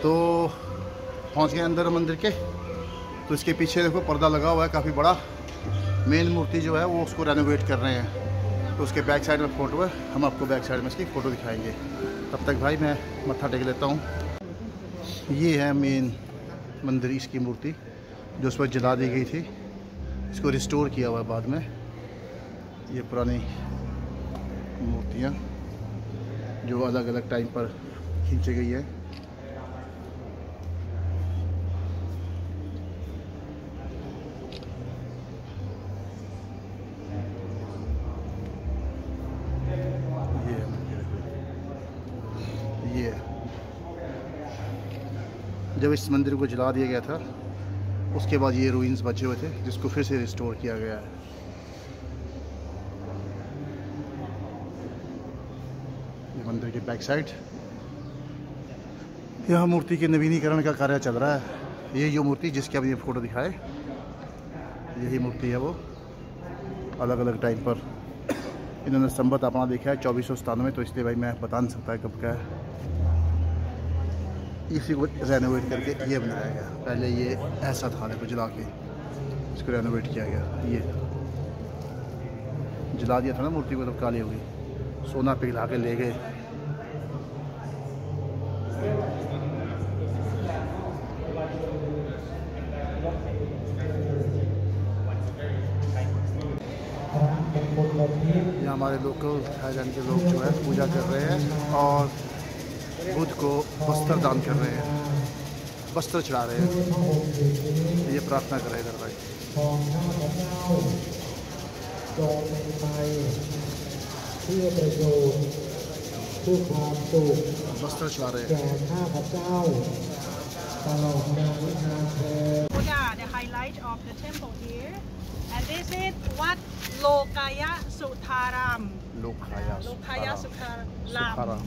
तो पहुंच गए अंदर मंदिर के। तो इसके पीछे देखो पर्दा लगा हुआ है काफ़ी बड़ा। मेन मूर्ति जो है वो उसको रेनोवेट कर रहे हैं। तो उसके बैक साइड में फ़ोटो है, हम आपको बैक साइड में इसकी फ़ोटो दिखाएंगे। तब तक भाई मैं मत्था टेक लेता हूँ। ये है मेन मंदिर, इसकी मूर्ति जो उस वक्त जला दी गई थी। इसको रिस्टोर किया हुआ है बाद में। ये पुरानी मूर्तियाँ जो अलग अलग टाइम पर खींची गई है। ये जब इस मंदिर को जला दिया गया था उसके बाद ये रूइंस बचे हुए थे जिसको फिर से रिस्टोर किया गया है। ये मंदिर के बैक साइड, यहाँ मूर्ति के नवीनीकरण का कार्य चल रहा है। ये जो मूर्ति जिसकी अभी ये फ़ोटो दिखाए, यही मूर्ति है वो। अलग अलग टाइम पर इन्होंने संबत अपना देखा है 2497, तो इसलिए भाई मैं बता नहीं सकता कब का है। इसी को रेनोवेट करके ये बनाया गया। पहले ये ऐसा था, देखो जला के इसको रेनोवेट किया गया। ये जला दिया था ना मूर्ति को, तब काली हो गई, सोना पिघला के ले गए। यहाँ हमारे लोकल थाईलैंड के लोग जो है पूजा कर रहे हैं और बुद्ध को वस्त्र दान कर रहे हैं, वस्त्र चढ़ा रहे हैं। ये प्रार्थना कर रहे हैं इधर भाई। वस्त्र चढ़ा रहे हैं। Buddha, the highlight of the temple here, and this is Wat Lokaya Sutaram. Lokaya Sutaram.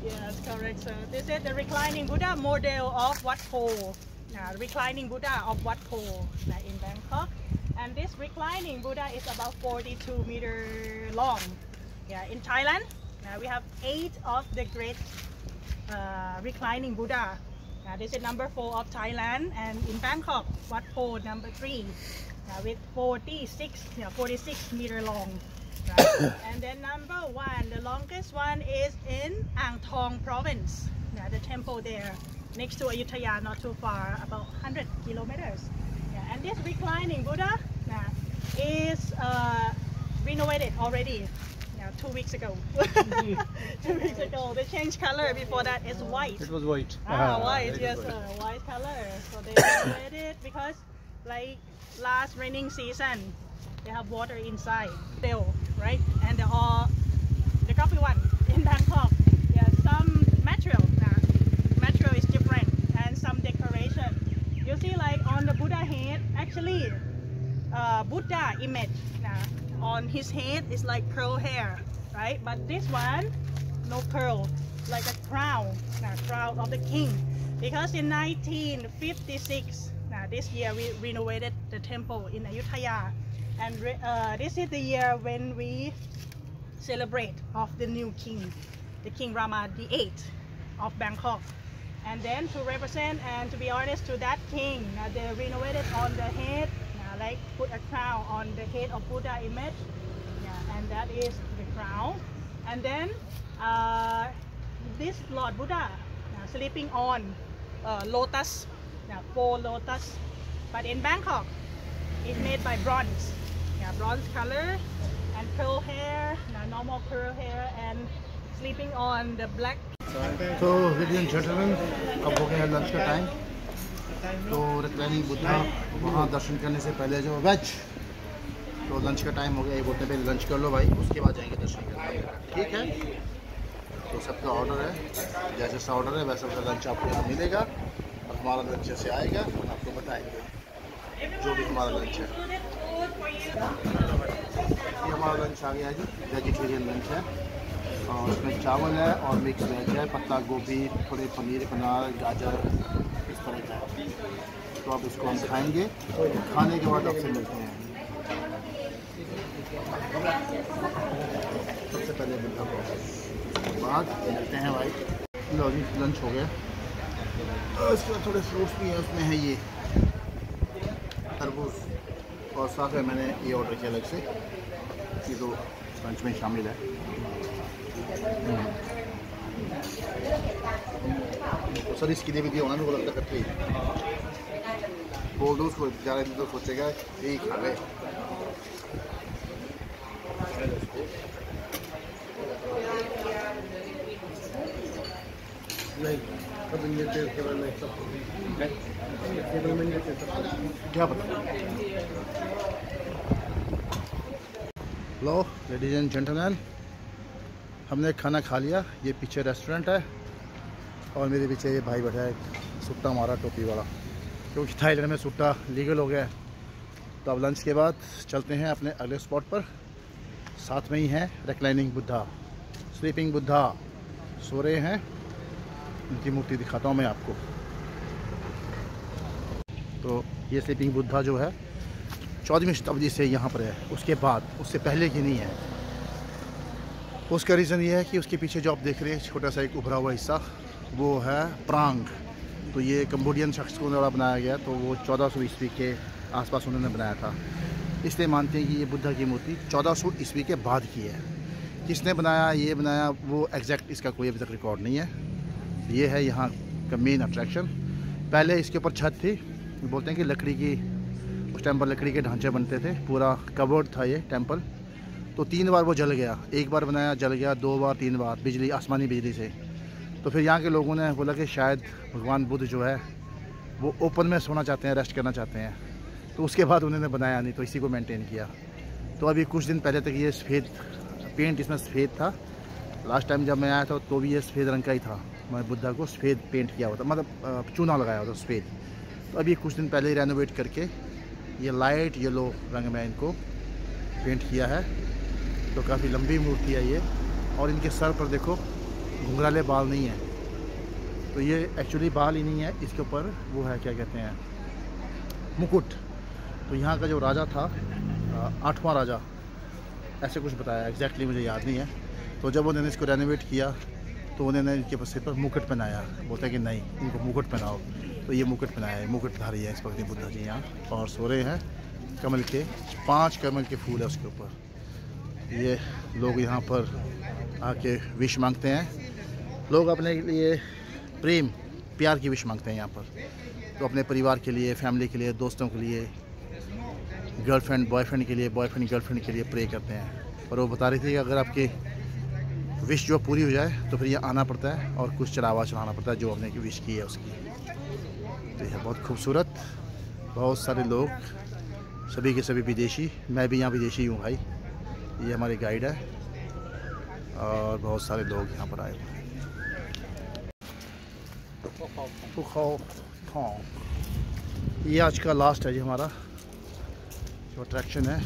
Yes, correct, sir. This is the reclining Buddha model of Wat Po. Reclining Buddha of Wat Po in Bangkok. And this reclining Buddha is about 42 meters long. Yeah, in Thailand, we have 8 of the great reclining Buddha. This is number 4 of Thailand, and in Bangkok, Wat Po number 3, with 46 meter long. Right? And then number 1, the longest one is in Ang Thong province. The temple there, next to Ayutthaya, not too far, about 100 kilometers. And this reclining Buddha is renovated already. 2 weeks ago. 2 weeks ago. They changed color. Before that, it's white. It was white. White, yes, white color. So they renovated it because, like last raining season, they have water inside still, right? And they're all the coffee one in Bangkok. Yeah, some material. Material is different, and some decoration. You see, like on the Buddha head, actually, Buddha image. On his head is like curl hair, right? But this one, no curl, like a crown, crown of the king. Because in 1956, this year we renovated the temple in Ayutthaya, and this is the year when we celebrate of the new king, the King Rama VIII of Bangkok. And then to represent and to be honest to that king, they renovated on the head. Like put a crown on the head of Buddha image, and that is the crown. And then this Lord Buddha sleeping on lotus, 4 lotus. But in Bangkok, it's made by bronze, bronze color, and curl hair, normal curl hair, and sleeping on the black. So, ladies and gentlemen, अब हो गया lunch का time. तो reclining Buddha वहाँ दर्शन करने से पहले जो वेज, तो लंच का टाइम हो गया। ये बोलते पहले लंच कर लो भाई, उसके बाद जाएंगे दर्शन करने, ठीक है? तो सबका ऑर्डर है, जैसा सा ऑर्डर है वैसा सा लंच आपको यहाँ मिलेगा। और हमारा लंच जैसे आएगा आपको बताएंगे जो भी हमारा लंच है। ये हमारा लंच आ गया है जी, वेजिटेरियन लंच है, और उसमें चावल है और मिक्स वेज है, पत्ता गोभी, थोड़े पनीर, अनार, गाजर, इस तरह का है। तो अब इसको हम खाएंगे, खाने के बाद आपसे मिलते हैं। सबसे पहले बुद्धा को बाद मिलते हैं भाई। लो जी, लंच हो गया, उसके बाद थोड़े फ्रूट्स भी हैं, उसमें है ये तरबूज, और साथ में मैंने ये ऑर्डर किया अलग से, ये तो लंच में शामिल है। तो सर इसके लिए भी दिया होना, मेरे को लगता है कतली बोल दो उसको, ज़्यादा दिन तो सोचेगा यही खा गए। क्या पता। लो लेडीज एंड जेंटलमैन, हमने खाना खा लिया। ये पीछे रेस्टोरेंट है और मेरे पीछे ये भाई बैठा है सुट्टा मारा टोपी वाला, क्योंकि थाईलैंड में सुट्टा लीगल हो गया है। तो अब लंच के बाद चलते हैं अपने अगले स्पॉट पर। साथ में ही है रिक्लाइनिंग बुद्धा, स्लीपिंग बुद्धा, सो रहे हैं। उनकी मूर्ति दिखाता हूँ मैं आपको। तो ये स्लीपिंग बुद्धा जो है 14वीं शताब्दी से यहाँ पर है, उसके बाद, उससे पहले की नहीं है। उसका रीज़न ये है कि उसके पीछे जो आप देख रहे हैं छोटा सा एक उभरा हुआ हिस्सा, वो है प्रांग। तो ये कंबोडियन शख्स को द्वारा बनाया गया, तो वो 1400 ईस्वी के आसपास उन्होंने बनाया था। इसलिए मानते हैं कि ये बुद्धा की मूर्ति 1400 ईस्वी के बाद की है। किसने बनाया, ये बनाया, वो एग्जैक्ट इसका कोई अभी तक रिकॉर्ड नहीं है। ये है यहाँ का मेन अट्रैक्शन। पहले इसके ऊपर छत थी, बोलते हैं कि लकड़ी की, उस टाइम पर लकड़ी के ढांचे बनते थे, पूरा कवर्ड था ये टेंपल। तो 3 बार वो जल गया, एक बार बनाया जल गया, 2 बार 3 बार बिजली, आसमानी बिजली से। तो फिर यहाँ के लोगों ने बोला कि शायद भगवान बुद्ध जो है वो ओपन में सोना चाहते हैं, रेस्ट करना चाहते हैं। तो उसके बाद उन्होंने बनाया नहीं, तो इसी को मेंटेन किया। तो अभी कुछ दिन पहले तक ये सफ़ेद पेंट इसमें सफ़ेद था। लास्ट टाइम जब मैं आया था तो भी ये सफ़ेद रंग का ही था। मैं बुद्धा को सफ़ेद पेंट किया हुआ था, मतलब चूना लगाया हुआ था सफ़ेद। तो अभी कुछ दिन पहले ही रेनोवेट करके ये लाइट येलो रंग में इनको पेंट किया है। तो काफ़ी लंबी मूर्ति है ये, और इनके सर पर देखो घुंघराले बाल नहीं है। तो ये एक्चुअली बाल ही नहीं है, इसके ऊपर वो है, क्या कहते हैं, मुकुट। तो यहाँ का जो राजा था, 8वां राजा, ऐसे कुछ बताया, एग्जैक्टली मुझे याद नहीं है। तो जब उन्होंने इसको रेनोवेट किया तो उन्होंने इनके सिर पर मुकुट पहनाया। बोलते हैं कि नहीं, इनको मुकुट पहनाओ। तो ये मुकुट पहनाया है, मुकुट धारी है इस वक्त बुद्धा जी यहाँ, और सो रहे हैं। कमल के 5 कमल के फूल है उसके ऊपर। ये लोग यहाँ पर आके विश मांगते हैं। लोग अपने लिए प्रेम प्यार की विश मांगते हैं यहाँ पर। तो अपने परिवार के लिए, फैमिली के लिए, दोस्तों के लिए, गर्लफ्रेंड बॉयफ्रेंड के लिए, बॉयफ्रेंड गर्लफ्रेंड के लिए प्रे करते हैं। और वो बता रही थी कि अगर आपकी विश जो पूरी हो जाए तो फिर ये आना पड़ता है और कुछ चढ़ावा चढ़ाना पड़ता है जो आपने की विश की है उसकी। तो यह बहुत खूबसूरत, बहुत सारे लोग, सभी के सभी विदेशी, मैं भी यहाँ विदेशी हूँ भाई। ये हमारे गाइड है और बहुत सारे लोग यहाँ पर आए हुए हैं। ये आज का लास्ट है जी हमारा जो अट्रैक्शन है।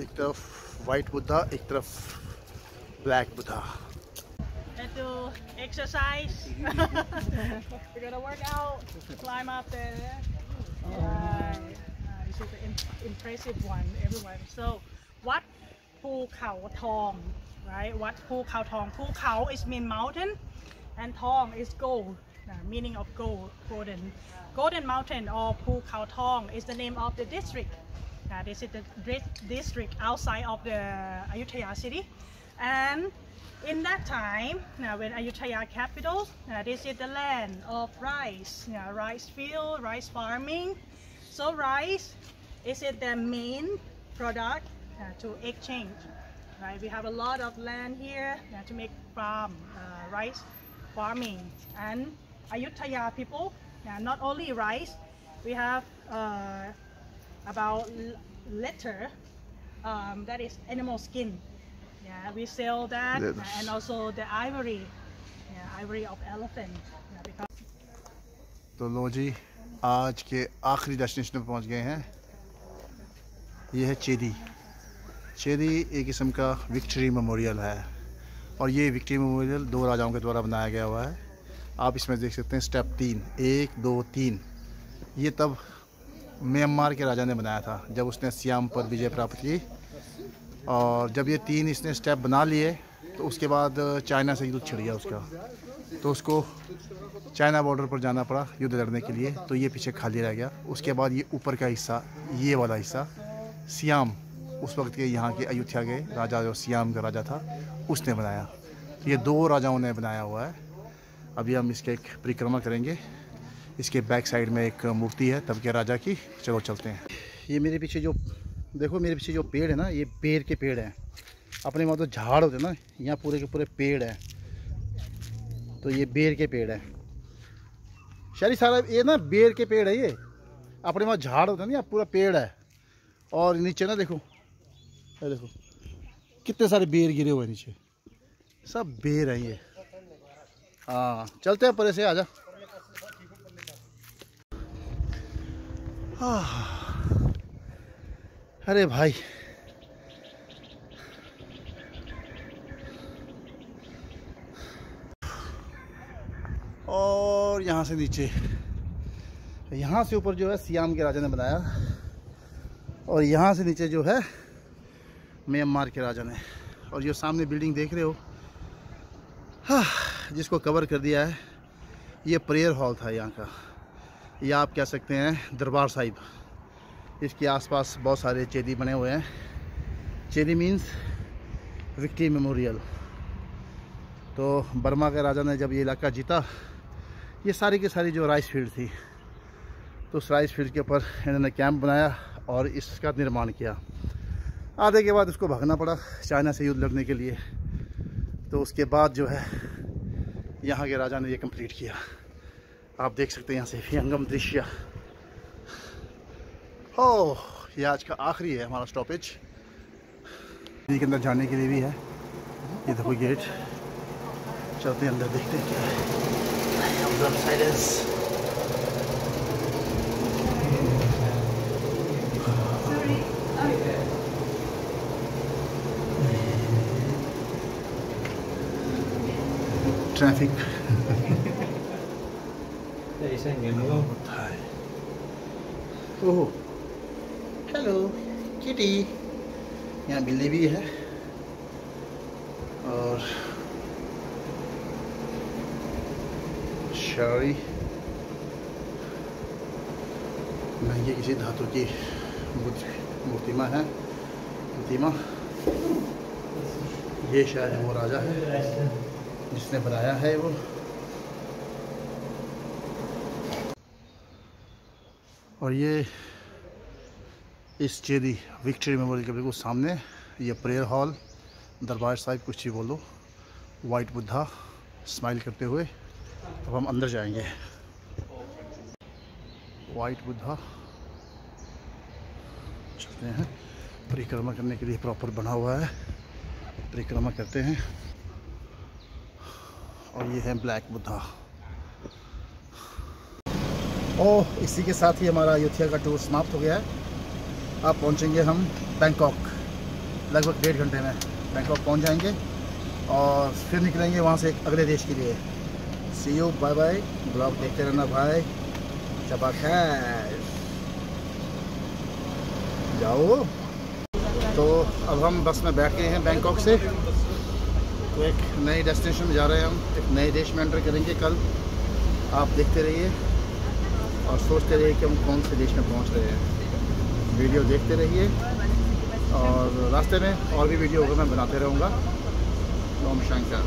एक तरफ वाइट बुद्धा, एक तरफ black Buddha. And to exercise. We're gonna work out, climb up there. Right. This is an impressive one, everyone. So, Wat Phu Khao Thong, right? Wat Phu Khao Thong. Phu Khao is mean mountain, and Thong is gold, meaning of gold, golden. Golden Mountain or Phu Khao Thong is the name of the district. This is the district outside of the Ayutthaya city. And in that time, when Ayutthaya capital, this is the land of rice, rice field, rice farming. So rice is the main product to exchange. Right, we have a lot of land here to make farm, rice farming. And Ayutthaya people, not only rice, we have about leather, that is animal skin. Yeah, we sell that, and also the ivory, ivory of elephant. Because तो लो जी, आज के आखिरी destination पर पहुंच गए हैं। ये है चेदी। चेदी एक किस्म का विक्ट्री मेमोरियल है, और ये विक्ट्री मेमोरियल 2 राजाओं के द्वारा बनाया गया हुआ है। आप इसमें देख सकते हैं स्टेप 3, 1 2 3। ये तब म्यांमार के राजा ने बनाया था जब उसने सियाम पर विजय प्राप्त की। और जब ये 3 इसने स्टेप बना लिए तो उसके बाद चाइना से युद्ध छिड़ गया उसका। तो उसको चाइना बॉर्डर पर जाना पड़ा युद्ध लड़ने के लिए, तो ये पीछे खाली रह गया। उसके बाद ये ऊपर का हिस्सा, ये वाला हिस्सा सियाम, उस वक्त के यहाँ के अयोध्या के राजा जो सियाम का राजा था उसने बनाया। तो ये 2 राजाओं ने बनाया हुआ है। अभी हम इसके एक परिक्रमा करेंगे। इसके बैक साइड में एक मूर्ति है तब के राजा की। चलो चलते हैं। ये मेरे पीछे जो देखो, मेरे पीछे जो पेड़ है ना, ये बेर के पेड़ हैं। अपने वहाँ तो झाड़ होते हैं ना, यहाँ पूरे के पूरे पेड़ हैं। तो ये बेर के पेड़ हैं शायद सारा, ये ना बेर के पेड़ है। ये अपने वहाँ झाड़ होते हैं ना, यहाँ पूरा पेड़ है। और नीचे ना देखो, ये देखो कितने सारे बेर गिरे हुए हैं नीचे, सब बेर हैं ये। हाँ चलते हैं, परे से आजा। अरे भाई, और यहाँ से नीचे, यहाँ से ऊपर जो है सियाम के राजा ने बनाया, और यहाँ से नीचे जो है म्यांमार के राजा ने। और ये सामने बिल्डिंग देख रहे हो, हाँ, जिसको कवर कर दिया है, ये प्रेयर हॉल था यहाँ का, या आप कह सकते हैं दरबार साहिब। इसके आसपास बहुत सारे चेदी बने हुए हैं। चेदी मीन्स विक्ट्री मेमोरियल। तो बर्मा के राजा ने जब ये इलाका जीता, ये सारी की सारी जो राइस फील्ड थी, तो उस राइस फील्ड के ऊपर इन्होंने कैंप बनाया और इसका निर्माण किया। आधे के बाद इसको भागना पड़ा चाइना से युद्ध लड़ने के लिए। तो उसके बाद जो है यहाँ के राजा ने ये कंप्लीट किया। आप देख सकते हैं यहाँ से विहंगम दृश्य। ओह, ये आज का आखिरी है हमारा स्टॉपेज। नदी के अंदर जाने के लिए भी है, ये देखो गेट। चलते हैं अंदर, देखते हैं क्या है। साइलेंस। ट्रैफिक ओह, हेलो किटी। यहाँ बिल्ली भी है और शारी महंगी किसी धातु की मूर्तिमा है। मूर्तिमा ये शायद वो राजा है जिसने बनाया है वो। और ये इस चेदी विक्ट्री मेमोरियल के बिल्कुल सामने ये प्रेयर हॉल, दरबार साहिब, कुछ ही बोलो, वाइट बुद्धा स्माइल करते हुए। अब हम अंदर जाएंगे। वाइट बुद्धा, चलते हैं। परिक्रमा करने के लिए प्रॉपर बना हुआ है, परिक्रमा करते हैं। और ये है ब्लैक बुद्धा। ओह, इसी के साथ ही हमारा अयोध्या का टूर समाप्त हो गया है। अब पहुंचेंगे हम बैंकॉक, लगभग 1.5 घंटे में बैंकॉक पहुंच जाएंगे और फिर निकलेंगे वहां से एक अगले देश के लिए। सी यू, बाय बाय। ब्लॉग देखते रहना भाई। शबा खैर, जाओ। तो अब हम बस में बैठ गए हैं बैंकॉक से। तो एक नए डेस्टिनेशन में जा रहे हैं हम, एक नए देश में एंटर करेंगे कल। आप देखते रहिए और सोचते रहिए कि हम कौन से देश में पहुंच रहे हैं। वीडियो देखते रहिए और रास्ते में और भी वीडियो होगा मैं बनाते रहूँगा। ओम शंकर।